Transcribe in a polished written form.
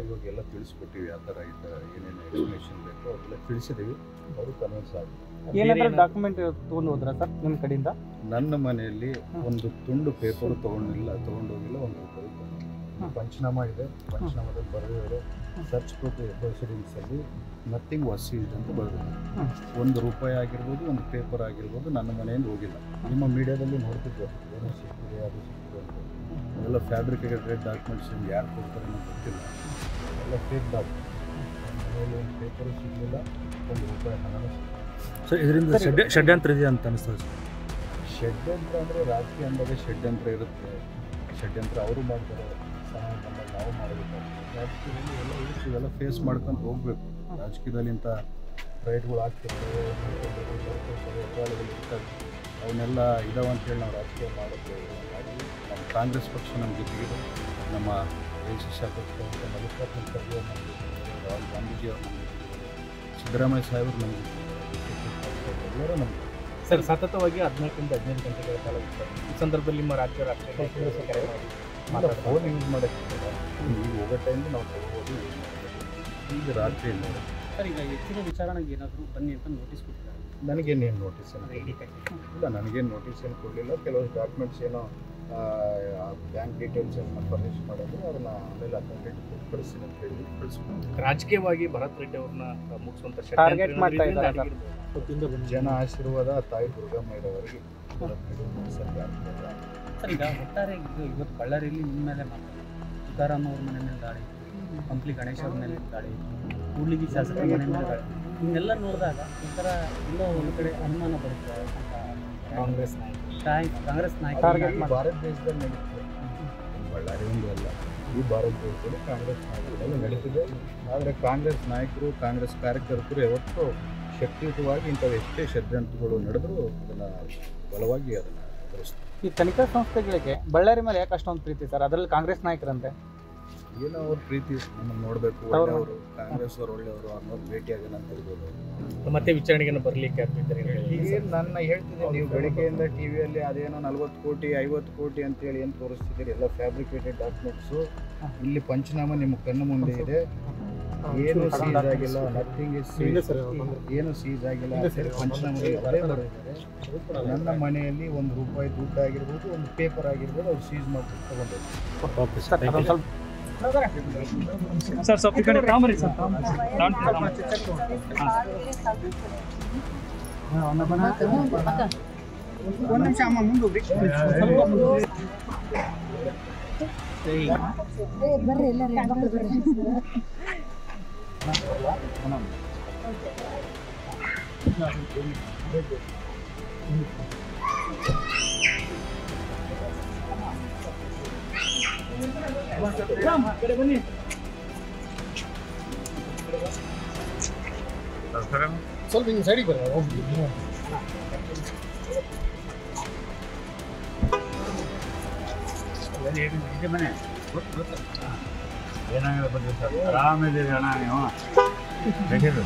ಇವಾಗ ಎಲ್ಲ ತಿಳಿಸ್ಕೊಟ್ಟಿವಿ ಆ ಥರ ಏನೇನು ಎಕ್ಸ್ಪ್ಲನೇಷನ್ ಬೇಕೋ ಅವೆಲ್ಲ ತಿಳಿಸಿದ್ದೀವಿ. ಅವರು ಕನ್ವಿನ್ಸ್ ಆಗಿ ಏನಾದರೂ ಡಾಕ್ಯುಮೆಂಟ್ ತೊಗೊಂಡು ಹೋದ್ರಾ ಸರ್ ನಿಮ್ಮ ಕಡೆಯಿಂದ? ನನ್ನ ಮನೆಯಲ್ಲಿ ಒಂದು ತುಂಡು ಪೇಪರ್ ತೊಗೊಂಡೋಗಿಲ್ಲ, ಒಂದು ರೂಪಾಯಿ ಪಂಚನಾಮ ಇದೆ. ಪಂಚನಾಮದಲ್ಲಿ ಬರೆದಿದ್ದಾರೆ ಸರ್ಚ್ ಪ್ರೂಫ್ ಪ್ರೊಸೀಡಿಂಗ್ಸಲ್ಲಿ ನಥಿಂಗ್ ವಾಸ್ ಸೀಸ್ಡ್ ಅಂತ ಬರೆದಿದ್ದಾರೆ. ಒಂದು ರೂಪಾಯಿ ಆಗಿರ್ಬೋದು, ಒಂದು ಪೇಪರ್ ಆಗಿರ್ಬೋದು ನನ್ನ ಮನೆಯಿಂದ ಹೋಗಿಲ್ಲ. ನಿಮ್ಮ ಮೀಡಿಯಾದಲ್ಲಿ ನೋಡ್ತಿದ್ದೆ ಏನೋ ಸಿಕ್ಕಿದೆ ಅದು ಸಿಕ್ಕಿದೆ ಅಂತ. ಅವೆಲ್ಲ ಫ್ಯಾಬ್ರಿಕೇಟೆಡ್ ಡಾಕ್ಯುಮೆಂಟ್ಸ್ ನಿಮ್ಗೆ ಯಾರು ಕೊಡ್ತಾರೆ ಅನ್ನೋ ಗೊತ್ತಿಲ್ಲ. ಎಲ್ಲ ಫೇಕ್ ಡಾಕ್ಯುಮೆಂಟ್ಸ್. ಮನೆಯಲ್ಲಿ ಒಂದು ಪೇಪರು ಸಿಗಲಿಲ್ಲ, ಒಂದು ರೂಪಾಯಿ ಹಣನೂ ಸಿಗಲಿಲ್ಲ. ಸೊ ಇದರಿಂದ ಷಡ್ಯಂತ್ರ ಇದೆ ಅಂತ ಅನಿಸ್ತದೆ. ಷಡ್ಯಂತ್ರ ಅಂದರೆ ರಾಜಕೀಯ ಅಂದಾಗ ಷಡ್ಯಂತ್ರ ಇರುತ್ತೆ. ಷಡ್ಯಂತ್ರ ಅವರು ಮಾಡ್ತಾರೆ, ಸಹಾಯ ಬಂದಾಗ ನಾವು ಮಾಡಬೇಕಾಗ್ತದೆ. ರಾಜಕೀಯದಲ್ಲಿ ಎಲ್ಲ ಇರುತ್ತೆ, ಇವೆಲ್ಲ ಫೇಸ್ ಮಾಡ್ಕೊಂಡು ಹೋಗಬೇಕು. ರಾಜಕೀಯದಲ್ಲಿ ಇಂಥ ರೈಟ್ಗಳು ಆಗ್ತಿರ್ತವೆ, ಎದುರಾಳಿಗಳು ಇರ್ತವೆ, ಅವನ್ನೆಲ್ಲ ಇದಾವಂತೇಳಿ ನಾವು ರಾಜಕೀಯ ಮಾಡುತ್ತೇವೆ. ಹಾಗಾಗಿ ನಮ್ಮ ಕಾಂಗ್ರೆಸ್ ಪಕ್ಷ ನಮ್ಮ ಜೊತೆಗಿದೆ, ನಮ್ಮ ದೇಶ ಶಾಸಕ ಮಲ್ಲಿಕಾರ್ಜುನ ಖರ್ಗೆ ಅವರು ನಮ್ಮ ಜೊತೆಗಿದ್ದಾರೆ, ರಾಹುಲ್ ಗಾಂಧೀಜಿ ಅವರು ನಮ್ಮ ಜೊತೆಗಿದ್ದಾರೆ, ಸಿದ್ದರಾಮಯ್ಯ ಸಾಹೇಬರು ನಮ್ಮ ಜೊತೆಗಿದ್ದಾರೆ, ಎಲ್ಲರೂ ನಮಗೆ. ಸರ್, ಸತತವಾಗಿ 14ರಿಂದ 15 ಗಂಟೆಗಳ ಕಾಲ ಈ ಸಂದರ್ಭದಲ್ಲಿ ನಿಮ್ಮ ರಾಜ್ಯ ಕರೆ ಮಾಡಿ ಫೋನ್ ಯೂಸ್ ಮಾಡೋಕ್ಕಿಲ್ಲ. ಈಗ ಹೋಗೋ ಟೈಮಲ್ಲಿ ನಾವು ತಗೋಬೋದು, ಈಗ ರಾತ್ರಿ ನೋಡಿ. ಸರ್, ಈಗ ಹೆಚ್ಚಿನ ವಿಚಾರಣೆಗೆ ಏನಾದರೂ ಬನ್ನಿ ಅಂತ ನೋಟಿಸ್ ಕೊಟ್ಟಿದ್ದಾರೆ. ನನಗೇನು ನೋಟಿಸ್ ಇಲ್ಲ, ನನಗೇನು ನೋಟಿಸ್ ಏನು ಕೊಡಲಿಲ್ಲ. ಕೆಲವು ಡಾಕ್ಯುಮೆಂಟ್ಸ್ ಏನೋ ಬ್ಯಾಂಕ್ ಡೀಟೇಲ್ಸ್ ಏನೋ ಫರ್ನಿಷ್ ಮಾಡಿದ್ರೆ ಅದನ್ನು ಆಮೇಲೆ ಅಥೆಂಟಿಕೇಟ್ ಕಳಿಸ್ತೀನಿ ಅಂತ ಹೇಳಿ ಕಳಿಸ್ಕೊಂಡು ರಾಜಕೀಯವಾಗಿ ಭರತ್ ರೆಡ್ಡಿ ಅವ್ರನ್ನ ಮುಗಿಸುವಂತ ಟಾರ್ಗೆಟ್ ಮಾಡ್ತಾ ಇದ್ದಾರೆ. ಜನ ಆಶೀರ್ವಾದ ತಾಯಿ ದುರ್ಗಮ್ಮ ಇರೋವರೆಗೆ ಸರ್, ಈಗ ಒಟ್ಟಾರೆ ಇವತ್ತು ಬಳ್ಳಾರಿಯಲ್ಲಿ ನಿಮ್ಮ ಮೇಲೆ ಮಾತಾಡ್ತಾರೆ. ತುಕಾರಾಮ್ ಅವ್ರ ಮನೆ ಮೇಲೆ ದಾಳಿ, ಕಂಪ್ಲಿ ಗಣೇಶ್ ಅವ್ರ ಮೇಲೆ ದಾಳಿ, ಕೂಡ್ಲಿಗಿ ಶಾಸಕರ ಮನೆ ಮೇಲೆ ದಾಳಿ, ಇವನ್ನೆಲ್ಲ ನೋಡಿದಾಗ ಒಂಥರ ಎಲ್ಲೋ ಒಂದು ಕಡೆ ಅನುಮಾನ ಬರುತ್ತೆ ಅಂತ ಕಾಂಗ್ರೆಸ್ ನಾಯಕ ಭಾರತ ದೇಶದಲ್ಲಿ ನಡೀತದೆ. ಬಳ್ಳಾರಿ ಒಂದು ಅಲ್ಲ, ಈ ಭಾರತ ದೇಶದಲ್ಲಿ ಕಾಂಗ್ರೆಸ್ ನಾಯಕರೆಲ್ಲ ನಡೀತಿದೆ. ಆದರೆ ಕಾಂಗ್ರೆಸ್ ನಾಯಕರು, ಕಾಂಗ್ರೆಸ್ ಕಾರ್ಯಕರ್ತರು ಯಾವತ್ತೂ ಶಕ್ತಿಯುತವಾಗಿ ಇಂಥವು ಎಷ್ಟೇ ಷಡ್ಯಂತ್ರಗಳು ನಡೆದರೂ ಅದನ್ನು ಬಲವಾಗಿ ಅದನ್ನು ಎದುರಿಸ್ತಾರೆ. ಈ ತನಿಖಾ ಸಂಸ್ಥೆಗಳಿಗೆ ಬಳ್ಳಾರಿ ಮೇಲೆ ಯಾಕೆ ಅಷ್ಟೊಂದು ಪ್ರೀತಿ ಸರ್? ಅದರಲ್ಲಿ ಕಾಂಗ್ರೆಸ್ ನಾಯಕರಂತೆ ಏನೋ ಅವ್ರ ಪ್ರೀತಿ ನಮ್ಮನ್ನು ನೋಡಬೇಕು, ಒಳ್ಳೆಯವರು, ಕಾಂಗ್ರೆಸ್ ಅವರು ಒಳ್ಳೆಯವರು, ಅನ್ನೋರು ಭೇಟಿಯಾಗೋಣ ಅಂತ ಇರ್ಬೋದು. ಮತ್ತೆ ವಿಚಾರಣೆಗೆ ಬರಲಿಕ್ಕೆ ಆಗ್ತಿದ್ದಾರೆ. ಏನು ನನ್ನ ಹೇಳ್ತಿದ್ದೀನಿ, ನೀವು ಬೆಳಿಗ್ಗೆಯಿಂದ ಟಿ ವಿಯಲ್ಲಿ ಅದೇನೋ 40 ಕೋಟಿ 50 ಕೋಟಿ ಅಂತೇಳಿ ಏನು ತೋರಿಸ್ತಿದ್ದೀರಿ, ಎಲ್ಲ ಫ್ಯಾಬ್ರಿಕೇಟೆಡ್ ಡಾಕ್ಯುಮೆಂಟ್ಸು. ಇಲ್ಲಿ ಪಂಚನಾಮ ನಿಮ್ಮ ಕಣ್ಣು ಮುಂದೆ ಇದೆ. ಏನು ಸೀಸ್ ಆಗಿಲ್ಲ, ನಥಿಂಗ್ ಇಸ್ ಸೀಸ್, ಏನು ಸೀಸ್ ಆಗಿಲ್ಲ ಅಂತೇಳಿ ಪಂಚನಾಮದಲ್ಲಿ ಅವರೇ ಬರೆದಿದ್ದಾರೆ. ನನ್ನ ಮನೆಯಲ್ಲಿ ಒಂದು ರೂಪಾಯಿ ದುಡ್ಡು ಆಗಿರ್ಬೋದು, ಒಂದು ಪೇಪರ್ ಆಗಿರ್ಬೋದು, ಅವ್ರು ಸೀಸ್ ಮಾಡ್ಕೊಂಡು ತಗೊಂಡೋಗ್ತಾರೆ. ಸರ್, ಸ್ವಲ್ಪ ಈ ಕಡೆ ಕಾಮರಿ ಸರ್. ಒಂದು ನಿಮಿಷ ಅಮ್ಮ ಮುಂದೋಗ್ರಿ. ಬರ್ರಿ ಎಲ್ಲರೂ ಬರ್ರಿ. ಬನ್ನಿ. ಸ್ವಲ್ಪ ಹಿಂಗೆ ಸೈಡಿಗೆ ಬರ. ಮನೆ ಏನಾಗಿಲ್ಲ ಬಂದಿದೆ ಸರ್, ಆರಾಮಿದ್ದೀರಿ ಅಣ್ಣ ನೀವು? ಬೇಕಿದ್ರು